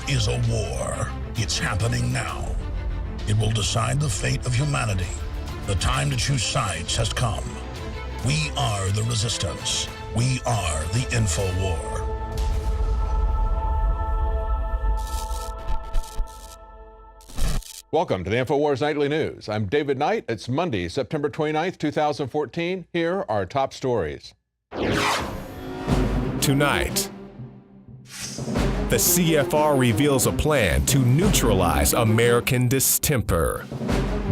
is a war. It's happening now. It will decide the fate of humanity. The time to choose sides has come. We are the resistance. We are the info war. Welcome to the InfoWars Nightly News. I'm David Knight. It's Monday, September 29th, 2014. Here are top stories. Tonight, the CFR reveals a plan to neutralize American distemper.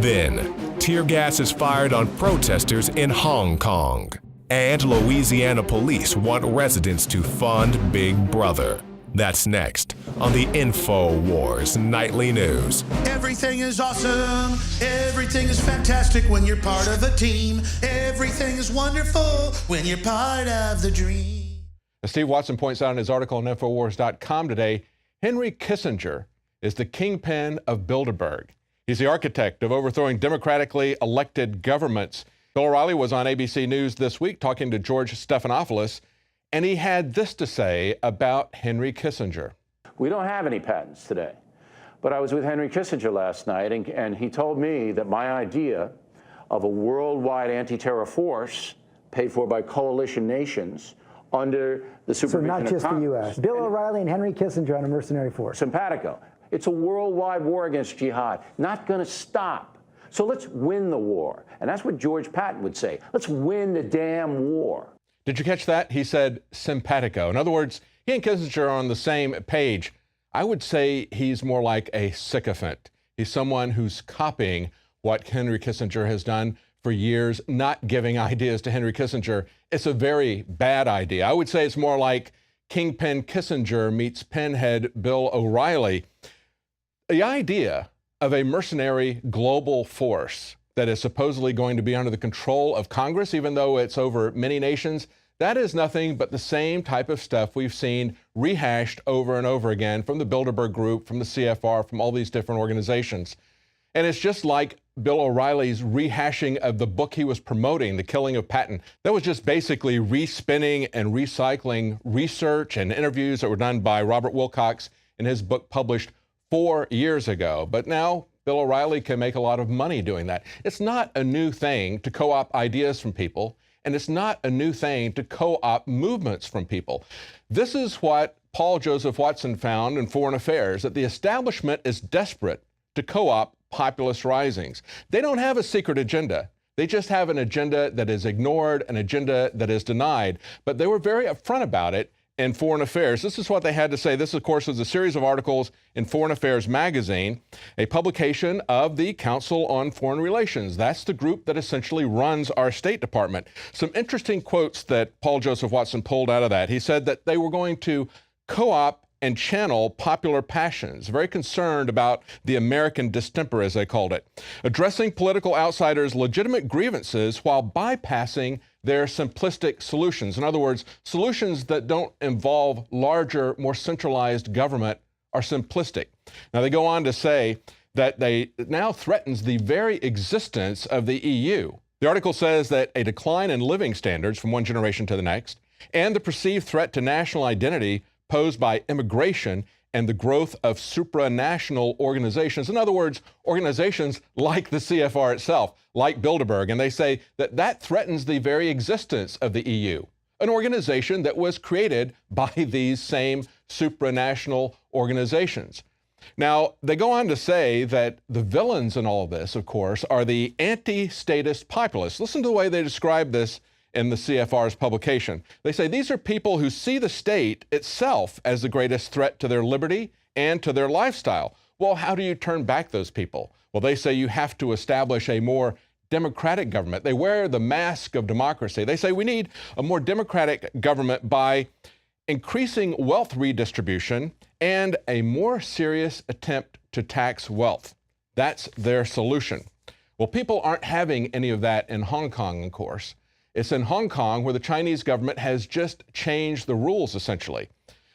Then, tear gas is fired on protesters in Hong Kong. And Louisiana police want residents to fund Big Brother. That's next on the InfoWars Nightly News. Everything is awesome. Everything is fantastic when you're part of a team. Everything is wonderful when you're part of the dream. As Steve Watson points out in his article on NoWorldOrder.com today, Henry Kissinger is the kingpin of Bilderberg. He's the architect of overthrowing democratically elected governments. Bill O'Reilly was on ABC News this week talking to George Stephanopoulos, and he had this to say about Henry Kissinger. We don't have any patents today, but I was with Henry Kissinger last night, and he told me that my idea of a worldwide anti-terror force paid for by coalition nations under the supervision of Congress. So not just the U.S. Bill O'Reilly and Henry Kissinger on a mercenary force. Simpatico. It's a worldwide war against jihad. Not going to stop. So let's win the war. And that's what George Patton would say. Let's win the damn war. Did you catch that? He said simpatico. In other words, he and Kissinger are on the same page. I would say he's more like a sycophant. He's someone who's copying what Henry Kissinger has done for years, not giving ideas to Henry Kissinger. It's a very bad idea. I would say it's more like Kingpin Kissinger meets pinhead Bill O'Reilly. The idea of a mercenary global force that is supposedly going to be under the control of Congress, even though it's over many nations, that is nothing but the same type of stuff we've seen rehashed over and over again from the Bilderberg Group, from the CFR, from all these different organizations. And it's just like Bill O'Reilly's rehashing of the book he was promoting, The Killing of Patton. That was just basically respinning and recycling research and interviews that were done by Robert Wilcox in his book published 4 years ago. But now Bill O'Reilly can make a lot of money doing that. It's not a new thing to co-opt ideas from people, and it's not a new thing to co-opt movements from people. This is what Paul Joseph Watson found in Foreign Affairs, that the establishment is desperate to co-opt populist risings. They don't have a secret agenda. They just have an agenda that is ignored, an agenda that is denied. But they were very upfront about it in Foreign Affairs. This is what they had to say. This, of course, is a series of articles in Foreign Affairs magazine, a publication of the Council on Foreign Relations. That's the group that essentially runs our State Department. Some interesting quotes that Paul Joseph Watson pulled out of that. He said that they were going to co-opt and channel popular passions, very concerned about the American distemper, as they called it, addressing political outsiders' legitimate grievances while bypassing their simplistic solutions. In other words, solutions that don't involve larger, more centralized government are simplistic. Now, they go on to say that it now threatens the very existence of the EU. The article says that a decline in living standards from one generation to the next, and the perceived threat to national identity posed by immigration and the growth of supranational organizations. In other words, organizations like the CFR itself, like Bilderberg, and they say that that threatens the very existence of the EU, an organization that was created by these same supranational organizations. Now, they go on to say that the villains in all of this, of course, are the anti-statist populists. Listen to the way they describe this in the CFR's publication. They say these are people who see the state itself as the greatest threat to their liberty and to their lifestyle. Well, how do you turn back those people? Well, they say you have to establish a more democratic government. They wear the mask of democracy. They say we need a more democratic government by increasing wealth redistribution and a more serious attempt to tax wealth. That's their solution. Well, people aren't having any of that in Hong Kong, of course. It's in Hong Kong where the Chinese government has just changed the rules, essentially.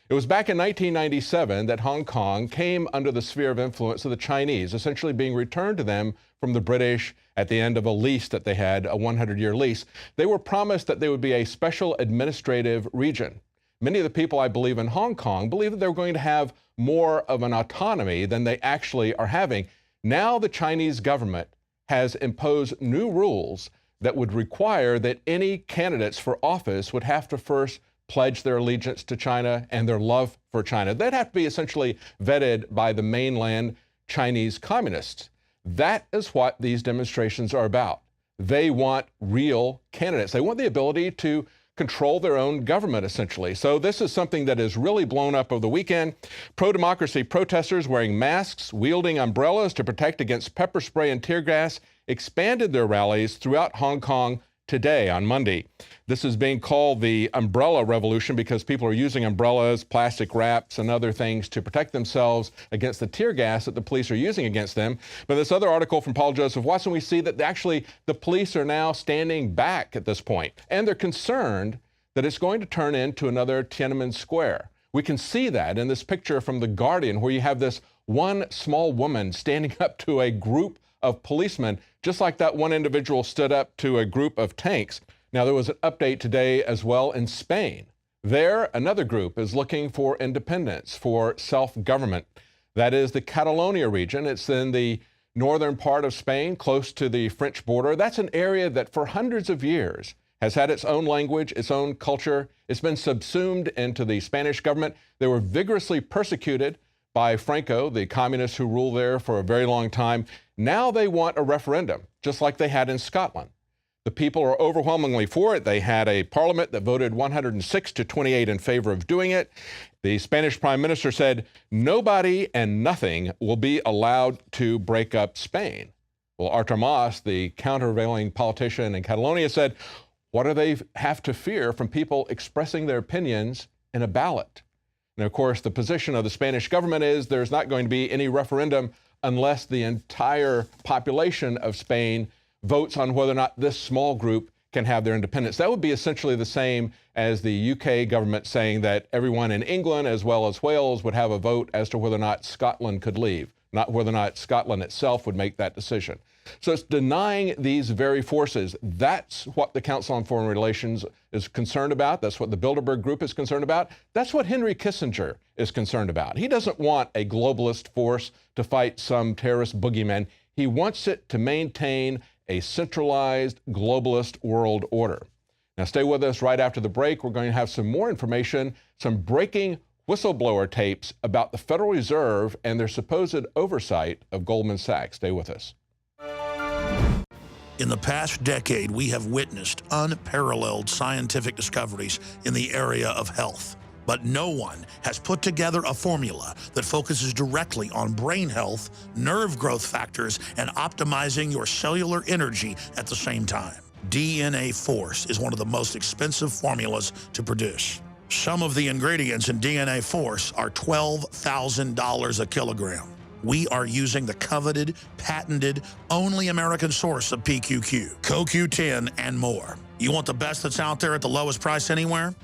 It was back in 1997 that Hong Kong came under the sphere of influence of the Chinese, essentially being returned to them from the British at the end of a lease that they had, a 100-year lease. They were promised that they would be a special administrative region. many of the people, I believe, in Hong Kong believe that they're going to have more of an autonomy than they actually are having. Now the Chinese government has imposed new rules that would require that any candidates for office would have to first pledge their allegiance to China and their love for China. They'd have to be essentially vetted by the mainland Chinese communists. That is what these demonstrations are about. They want real candidates. They want the ability to control their own government, essentially. So this is something that has really blown up over the weekend. Pro-democracy protesters wearing masks, wielding umbrellas to protect against pepper spray and tear gas, expanded their rallies throughout Hong Kong today on Monday. This is being called the umbrella revolution because people are using umbrellas, plastic wraps, and other things to protect themselves against the tear gas that the police are using against them. But this other article from Paul Joseph Watson, we see that actually the police are now standing back at this point, and they're concerned that it's going to turn into another Tiananmen Square. We can see that in this picture from The Guardian, where you have this one small woman standing up to a group of policemen, just like that one individual stood up to a group of tanks. Now, there was an update today as well in Spain. There, another group is looking for independence, for self-government. That is the Catalonia region. It's in the northern part of Spain, close to the French border. That's an area that for hundreds of years has had its own language, its own culture. It's been subsumed into the Spanish government. They were vigorously persecuted by Franco, the communists who ruled there for a very long time. Now they want a referendum, just like they had in Scotland. The people are overwhelmingly for it. They had a parliament that voted 106 to 28 in favor of doing it. The Spanish prime minister said, nobody and nothing will be allowed to break up Spain. Well, Artur Mas, the countervailing politician in Catalonia, said, what do they have to fear from people expressing their opinions in a ballot? And of course, the position of the Spanish government is there's not going to be any referendum unless the entire population of Spain votes on whether or not this small group can have their independence. That would be essentially the same as the UK government saying that everyone in England as well as Wales would have a vote as to whether or not Scotland could leave, not whether or not Scotland itself would make that decision. So it's denying these very forces. That's what the Council on Foreign Relations is concerned about. That's what the Bilderberg Group is concerned about. That's what Henry Kissinger is concerned about. He doesn't want a globalist force to fight some terrorist boogeyman. He wants it to maintain a centralized globalist world order. Now stay with us right after the break. We're going to have some more information, some breaking whistleblower tapes about the Federal Reserve and their supposed oversight of Goldman Sachs. Stay with us. In the past decade, we have witnessed unparalleled scientific discoveries in the area of health. But no one has put together a formula that focuses directly on brain health, nerve growth factors, and optimizing your cellular energy at the same time. DNA Force is one of the most expensive formulas to produce. Some of the ingredients in DNA Force are $12,000 a kilogram. We are using the coveted, patented, only American source of PQQ, CoQ10, and more. You want the best that's out there at the lowest price anywhere?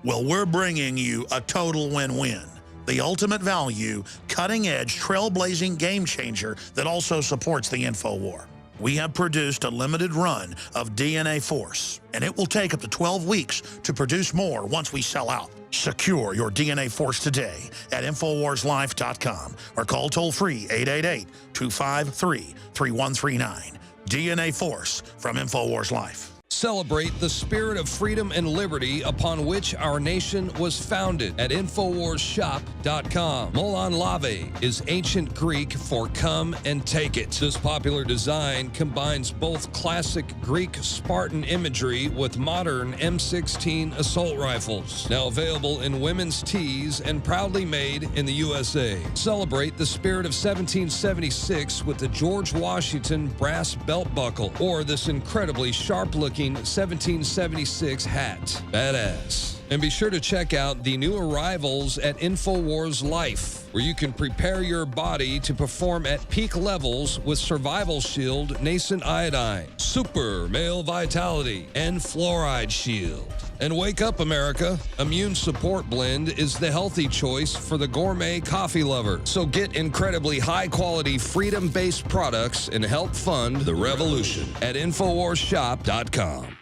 Well, we're bringing you a total win-win. The ultimate value, cutting-edge, trailblazing game changer that also supports the InfoWar. We have produced a limited run of DNA Force, and it will take up to 12 weeks to produce more once we sell out. Secure your DNA Force today at InfoWarsLife.com or call toll-free 888-253-3139. DNA Force from InfoWars Life. Celebrate the spirit of freedom and liberty upon which our nation was founded at InfoWarsShop.com. Molon Lave is ancient Greek for come and take it. This popular design combines both classic Greek Spartan imagery with modern M16 assault rifles. Now available in women's tees and proudly made in the USA. Celebrate the spirit of 1776 with the George Washington brass belt buckle or this incredibly sharp-looking 1776 hat. Badass. And be sure to check out the new arrivals at InfoWars Life, where you can prepare your body to perform at peak levels with Survival Shield Nascent Iodine, Super Male Vitality, and Fluoride Shield. And wake up, America. Immune Support Blend is the healthy choice for the gourmet coffee lover. So get incredibly high-quality, freedom-based products and help fund the revolution at InfoWarsShop.com.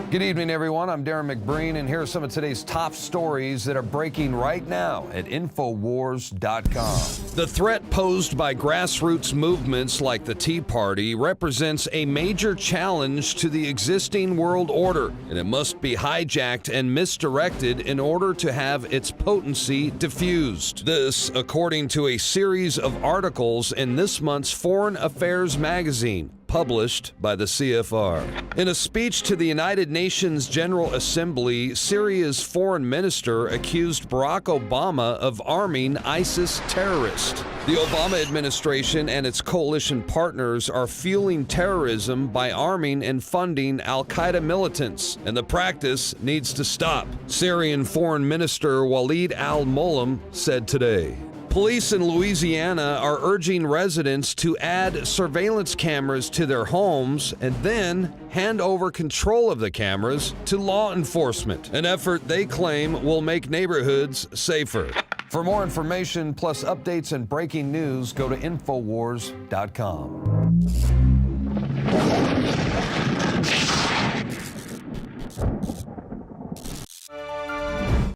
Good evening, everyone. I'm Darren McBreen, and here are some of today's top stories that are breaking right now at InfoWars.com. The threat posed by grassroots movements like the Tea Party represents a major challenge to the existing world order, and it must be hijacked and misdirected in order to have its potency diffused. This, according to a series of articles in this month's Foreign Affairs magazine, published by the CFR. In a speech to the United Nations General Assembly, Syria's foreign minister accused Barack Obama of arming ISIS terrorists. The Obama administration and its coalition partners are fueling terrorism by arming and funding al-Qaeda militants, and the practice needs to stop, Syrian Foreign Minister Walid al-Muallim said today. Police in Louisiana are urging residents to add surveillance cameras to their homes and then hand over control of the cameras to law enforcement, an effort they claim will make neighborhoods safer. For more information, plus updates and breaking news, go to InfoWars.com.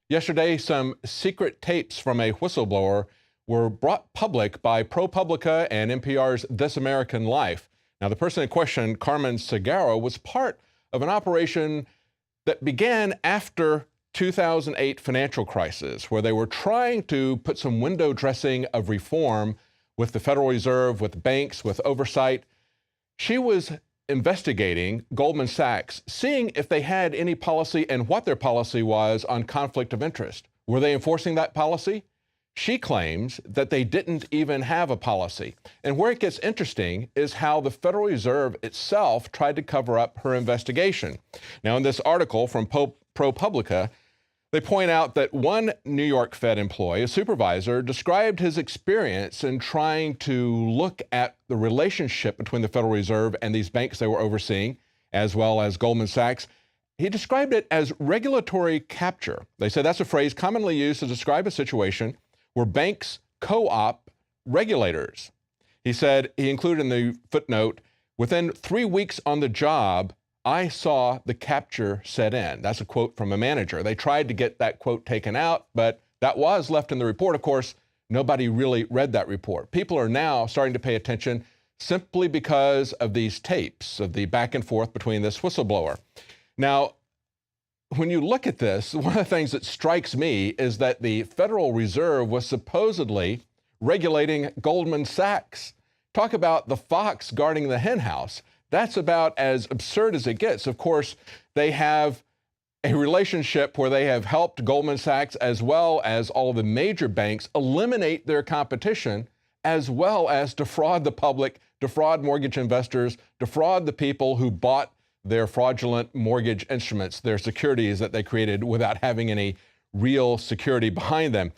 Yesterday, some secret tapes from a whistleblower were brought public by ProPublica and NPR's This American Life. Now, the person in question, Carmen Segarra, was part of an operation that began after 2008 financial crisis, where they were trying to put some window dressing of reform with the Federal Reserve, with banks, with oversight. She was investigating Goldman Sachs, seeing if they had any policy and what their policy was on conflict of interest. Were they enforcing that policy? She claims that they didn't even have a policy. And where it gets interesting is how the Federal Reserve itself tried to cover up her investigation. Now, in this article from ProPublica, they point out that one New York Fed employee, a supervisor, described his experience in trying to look at the relationship between the Federal Reserve and these banks they were overseeing, as well as Goldman Sachs. He described it as regulatory capture. They said that's a phrase commonly used to describe a situation where banks co-opt regulators. He said, he included in the footnote, within 3 weeks on the job, I saw the capture set in. That's a quote from a manager. They tried to get that quote taken out, but that was left in the report. Of course, nobody really read that report. People are now starting to pay attention simply because of these tapes, of the back and forth between this whistleblower. Now, when you look at this, one of the things that strikes me is that the Federal Reserve was supposedly regulating Goldman Sachs. Talk about the fox guarding the hen house. That's about as absurd as it gets. Of course, they have a relationship where they have helped Goldman Sachs as well as all of the major banks eliminate their competition, as well as defraud the public, defraud mortgage investors, defraud the people who bought their fraudulent mortgage instruments, their securities that they created without having any real security behind them.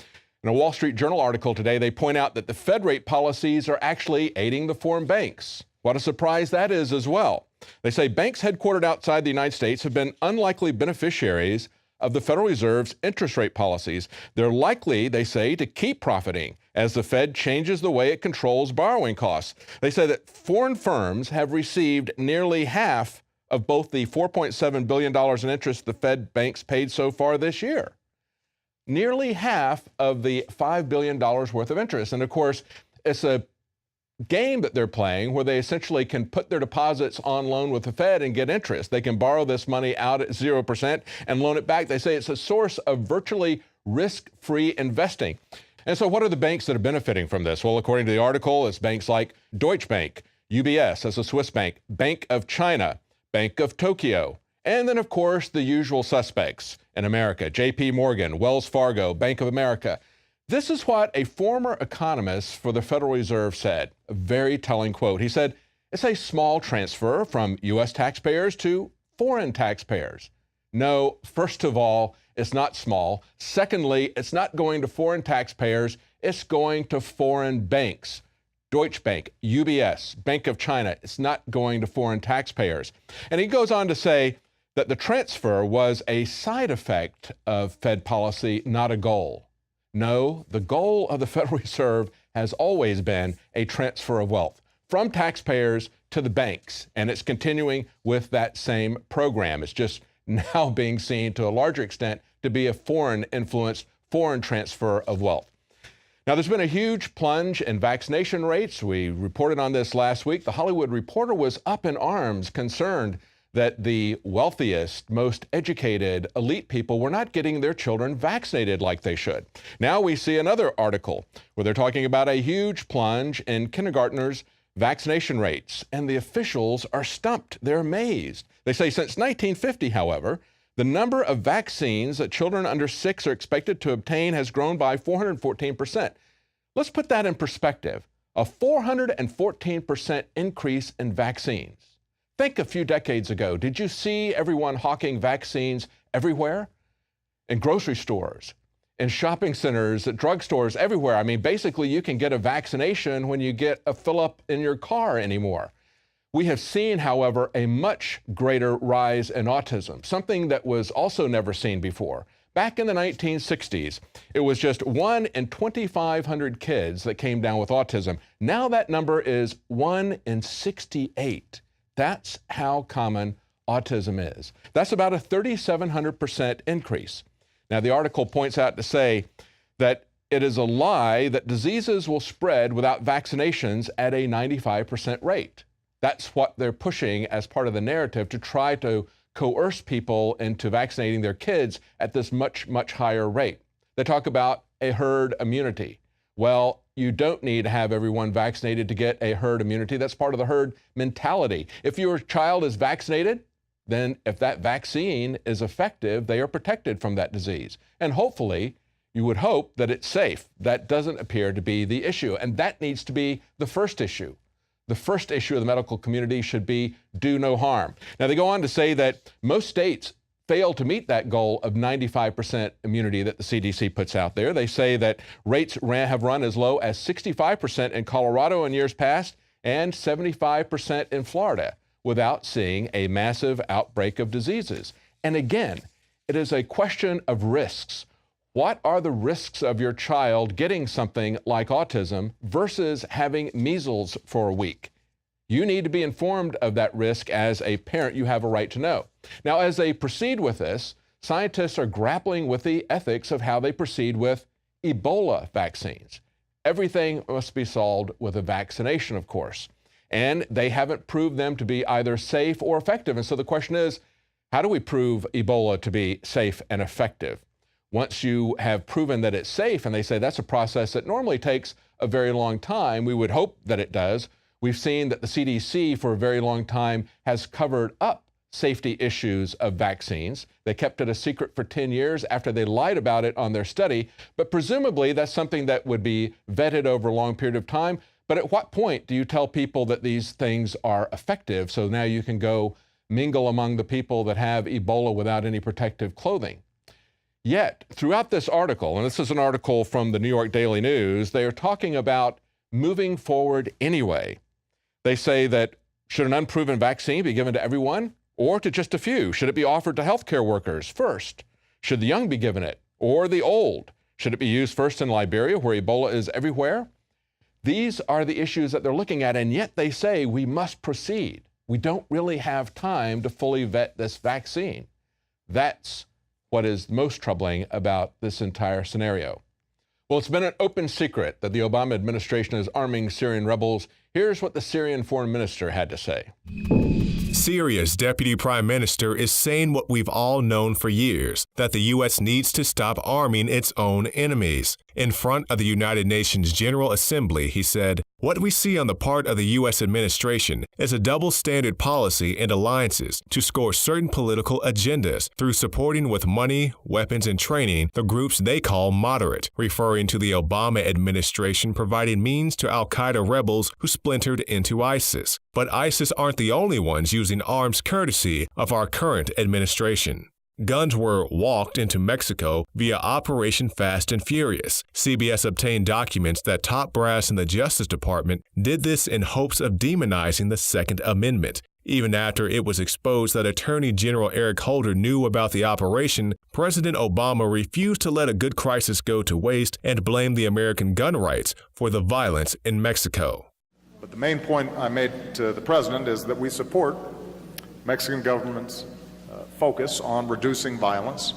In a Wall Street Journal article today, they point out that the Fed rate policies are actually aiding the foreign banks. What a surprise that is as well. They say banks headquartered outside the United States have been unlikely beneficiaries of the Federal Reserve's interest rate policies. They're likely, they say, to keep profiting as the Fed changes the way it controls borrowing costs. They say that foreign firms have received nearly half of both the $4.7 billion in interest the Fed banks paid so far this year. Nearly half of the $5 billion worth of interest. And of course, it's a game that they're playing where they essentially can put their deposits on loan with the Fed and get interest. They can borrow this money out at 0% and loan it back. They say it's a source of virtually risk-free investing. And so what are the banks that are benefiting from this? Well, according to the article, it's banks like Deutsche Bank, UBS, that's a Swiss bank, Bank of China, Bank of Tokyo, and then, of course, the usual suspects in America, JP Morgan, Wells Fargo, Bank of America. This is what a former economist for the Federal Reserve said, a very telling quote. He said, it's a small transfer from U.S. taxpayers to foreign taxpayers. No, first of all, it's not small. Secondly, it's not going to foreign taxpayers, it's going to foreign banks. Deutsche Bank, UBS, Bank of China, it's not going to foreign taxpayers. And he goes on to say that the transfer was a side effect of Fed policy, not a goal. No, the goal of the Federal Reserve has always been a transfer of wealth from taxpayers to the banks, and it's continuing with that same program. It's just now being seen to a larger extent to be a foreign influence, foreign transfer of wealth. Now, there's been a huge plunge in vaccination rates. We reported on this last week. The Hollywood Reporter was up in arms, concerned that the wealthiest, most educated, elite people were not getting their children vaccinated like they should. Now we see another article where they're talking about a huge plunge in kindergartners' vaccination rates, and the officials are stumped. They're amazed. They say since 1950, however, the number of vaccines that children under 6 are expected to obtain has grown by 414%. Let's put that in perspective. A 414% increase in vaccines. Think a few decades ago, did you see everyone hawking vaccines everywhere? In grocery stores, in shopping centers, at drugstores, everywhere. I mean, basically, you can get a vaccination when you get a fill-up in your car anymore. We have seen, however, a much greater rise in autism, something that was also never seen before. Back in the 1960s, it was just 1 in 2,500 kids that came down with autism. Now that number is 1 in 68. That's how common autism is. That's about a 3,700% increase. Now, the article points out to say that it is a lie that diseases will spread without vaccinations at a 95% rate. That's what they're pushing as part of the narrative, to try to coerce people into vaccinating their kids at this much, much higher rate. They talk about a herd immunity. Well, you don't need to have everyone vaccinated to get a herd immunity. That's part of the herd mentality. If your child is vaccinated, then if that vaccine is effective, they are protected from that disease. And hopefully, you would hope that it's safe. That doesn't appear to be the issue, and that needs to be the first issue. The first issue of the medical community should be do no harm. Now, they go on to say that most states fail to meet that goal of 95% immunity that the CDC puts out there. They say that rates have run as low as 65% in Colorado in years past and 75% in Florida without seeing a massive outbreak of diseases. And again, it is a question of risks. What are the risks of your child getting something like autism versus having measles for a week? You need to be informed of that risk. As a parent, you have a right to know. Now, as they proceed with this, scientists are grappling with the ethics of how they proceed with Ebola vaccines. Everything must be solved with a vaccination, of course. And they haven't proved them to be either safe or effective. And so the question is, how do we prove Ebola to be safe and effective? Once you have proven that it's safe, and they say that's a process that normally takes a very long time, we would hope that it does. We've seen that the CDC for a very long time has covered up safety issues of vaccines. They kept it a secret for 10 years after they lied about it on their study, but presumably that's something that would be vetted over a long period of time. But at what point do you tell people that these things are effective so now you can go mingle among the people that have Ebola without any protective clothing? Yet, throughout this article, and this is an article from the New York Daily News, they are talking about moving forward anyway. They say that should an unproven vaccine be given to everyone or to just a few? Should it be offered to healthcare workers first? Should the young be given it or the old? Should it be used first in Liberia, where Ebola is everywhere? These are the issues that they're looking at, and yet they say we must proceed. We don't really have time to fully vet this vaccine. That's what is most troubling about this entire scenario. Well, it's been an open secret that the Obama administration is arming Syrian rebels. Here's what the Syrian foreign minister had to say. Syria's deputy prime minister is saying what we've all known for years, that the U.S. needs to stop arming its own enemies. In front of the United Nations General Assembly, he said, "What we see on the part of the U.S. administration is a double standard policy and alliances to score certain political agendas through supporting with money, weapons, and training the groups they call moderate," referring to the Obama administration providing means to al-Qaeda rebels who splintered into ISIS. But ISIS aren't the only ones using arms courtesy of our current administration. Guns were walked into Mexico via Operation Fast and Furious. CBS obtained documents that top brass in the Justice Department did this in hopes of demonizing the Second Amendment. Even after it was exposed that Attorney General Eric Holder knew about the operation, President Obama refused to let a good crisis go to waste and blamed the American gun rights for the violence in Mexico. But the main point I made to the President is that we support Mexican government's focus on reducing violence,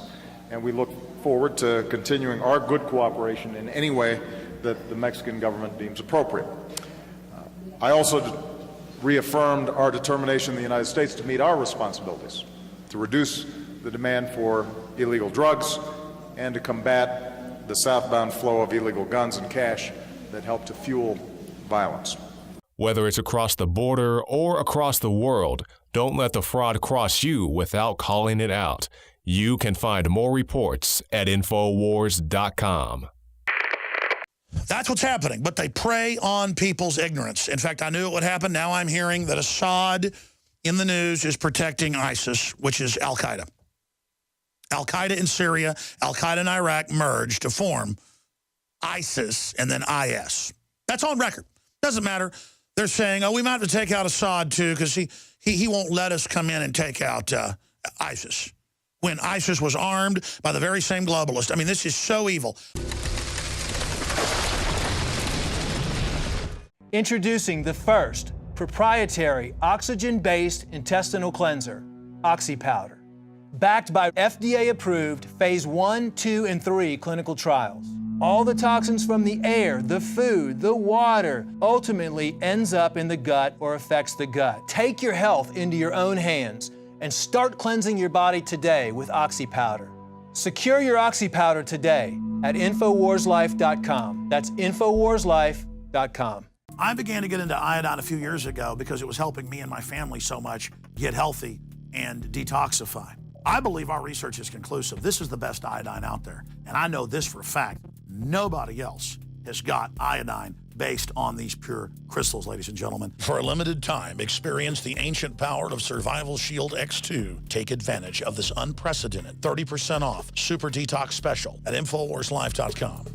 and we look forward to continuing our good cooperation in any way that the Mexican government deems appropriate. I also reaffirmed our determination in the United States to meet our responsibilities, to reduce the demand for illegal drugs, and to combat the southbound flow of illegal guns and cash that help to fuel violence. Whether it's across the border or across the world, don't let the fraud cross you without calling it out. You can find more reports at Infowars.com. That's what's happening, but they prey on people's ignorance. In fact, I knew it would happen. Now I'm hearing that Assad in the news is protecting ISIS, which is Al-Qaeda. Al-Qaeda in Syria, Al-Qaeda in Iraq merged to form ISIS and then IS. That's on record. Doesn't matter. They're saying, oh, we might have to take out Assad too because he won't let us come in and take out ISIS. When ISIS was armed by the very same globalists. I mean, this is so evil. Introducing the first proprietary oxygen-based intestinal cleanser, OxyPowder, backed by FDA-approved phase 1, 2, and 3 clinical trials. All the toxins from the air, the food, the water, ultimately ends up in the gut or affects the gut. Take your health into your own hands and start cleansing your body today with OxyPowder. Secure your OxyPowder today at InfoWarsLife.com. That's InfoWarsLife.com. I began to get into iodine a few years ago because it was helping me and my family so much get healthy and detoxify. I believe our research is conclusive. This is the best iodine out there. And I know this for a fact. Nobody else has got iodine based on these pure crystals, ladies and gentlemen. For a limited time, experience the ancient power of Survival Shield X2. Take advantage of this unprecedented 30% off Super Detox Special at InfoWarsLife.com.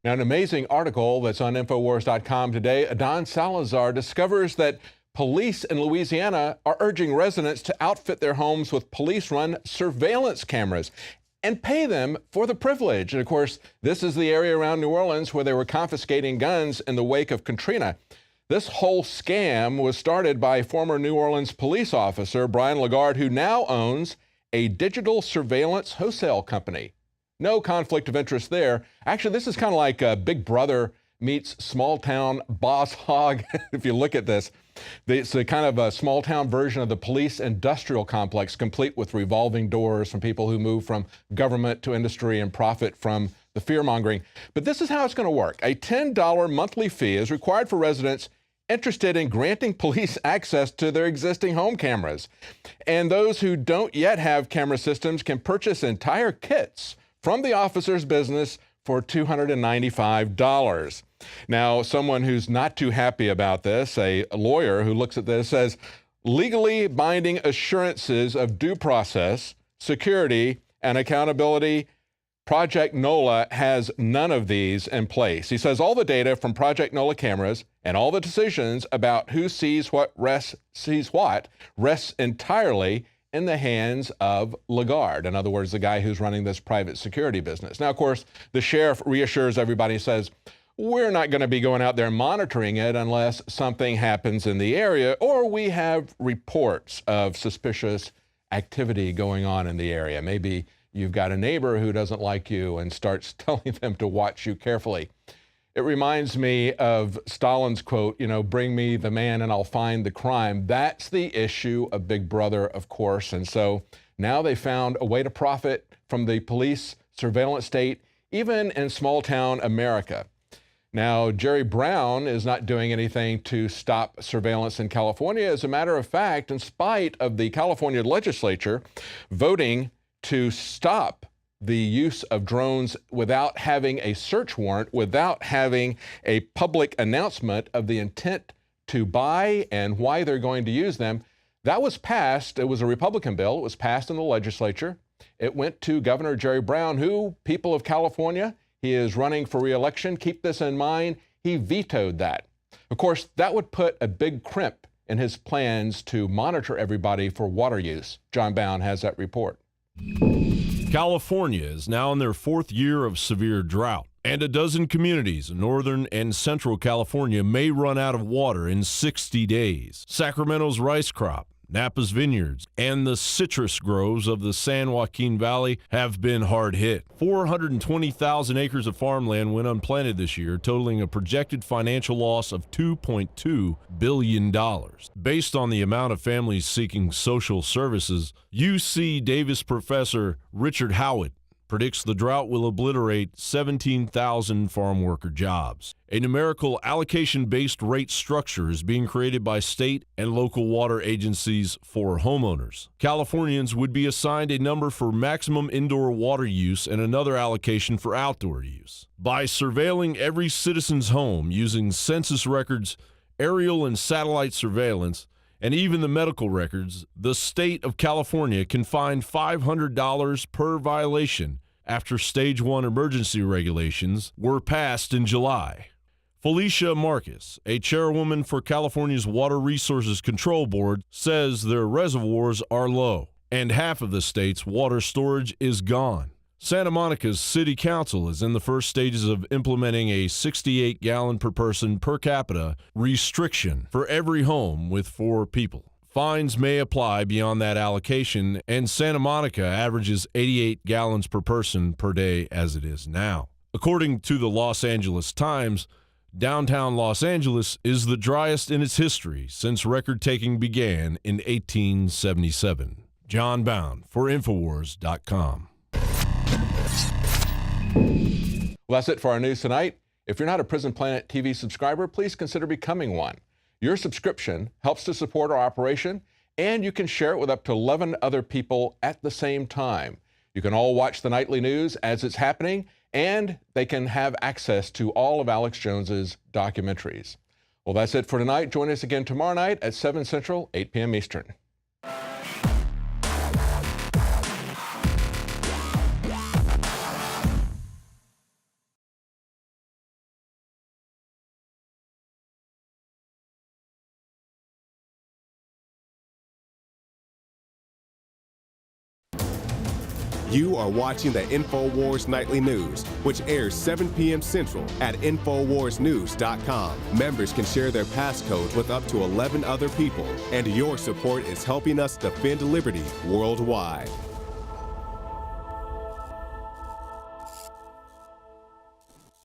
Now, an amazing article that's on Infowars.com today. Adon Salazar discovers that police in Louisiana are urging residents to outfit their homes with police-run surveillance cameras and pay them for the privilege. And of course, this is the area around New Orleans where they were confiscating guns in the wake of Katrina. This whole scam was started by former New Orleans police officer Brian Lagarde, who now owns a digital surveillance wholesale company. No conflict of interest there. Actually, this is kind of like Big Brother meets small town boss hog. If you look at this, it's a kind of a small town version of the police industrial complex, complete with revolving doors from people who move from government to industry and profit from the fear mongering. But this is how it's going to work. A $10 monthly fee is required for residents interested in granting police access to their existing home cameras. And those who don't yet have camera systems can purchase entire kits from the officer's business for $295. Now, someone who's not too happy about this, a lawyer who looks at this, says legally binding assurances of due process, security, and accountability. Project NOLA has none of these in place. He says all the data from Project NOLA cameras and all the decisions about who sees what rests entirely in the hands of Lagarde. In other words, the guy who's running this private security business. Now, of course, the sheriff reassures everybody, says, we're not going to be going out there monitoring it unless something happens in the area or we have reports of suspicious activity going on in the area. Maybe you've got a neighbor who doesn't like you and starts telling them to watch you carefully. It reminds me of Stalin's quote, bring me the man and I'll find the crime. That's the issue of Big Brother, of course. And so now they found a way to profit from the police surveillance state, even in small town America. Now, Jerry Brown is not doing anything to stop surveillance in California. As a matter of fact, in spite of the California legislature voting to stop the use of drones without having a search warrant, without having a public announcement of the intent to buy and why they're going to use them. That was passed. It was a Republican bill. It was passed in the legislature. It went to Governor Jerry Brown, who, people of California, he is running for re-election. Keep this in mind. He vetoed that. Of course, that would put a big crimp in his plans to monitor everybody for water use. John Bound has that report. California is now in their fourth year of severe drought, And a dozen communities in Northern and Central California may run out of water in 60 days. Sacramento's rice crop, Napa's vineyards, and the citrus groves of the San Joaquin Valley have been hard hit. 420,000 acres of farmland went unplanted this year, totaling a projected financial loss of $2.2 billion. Based on the amount of families seeking social services, UC Davis professor Richard Howitt predicts the drought will obliterate 17,000 farm worker jobs. A numerical allocation-based rate structure is being created by state and local water agencies for homeowners. Californians would be assigned a number for maximum indoor water use and another allocation for outdoor use. By surveilling every citizen's home using census records, aerial and satellite surveillance, and even the medical records, the state of California can fine $500 per violation after Stage 1 emergency regulations were passed in July. Felicia Marcus, a chairwoman for California's Water Resources Control Board, says their reservoirs are low, and half of the state's water storage is gone. Santa Monica's City Council is in the first stages of implementing a 68-gallon per person per capita restriction for every home with 4 people. Fines may apply beyond that allocation, and Santa Monica averages 88 gallons per person per day as it is now. According to the Los Angeles Times, downtown Los Angeles is the driest in its history since record-taking began in 1877. John Bound for Infowars.com. Well, that's it for our news tonight. If you're not a Prison Planet TV subscriber, please consider becoming one. Your subscription helps to support our operation, and you can share it with up to 11 other people at the same time. You can all watch the nightly news as it's happening, and they can have access to all of Alex Jones's documentaries. Well, that's it for tonight. Join us again tomorrow night at 7 Central, 8 p.m. Eastern. You are watching the InfoWars Nightly News, which airs 7 p.m. Central at InfoWarsNews.com. Members can share their passcodes with up to 11 other people, and your support is helping us defend liberty worldwide.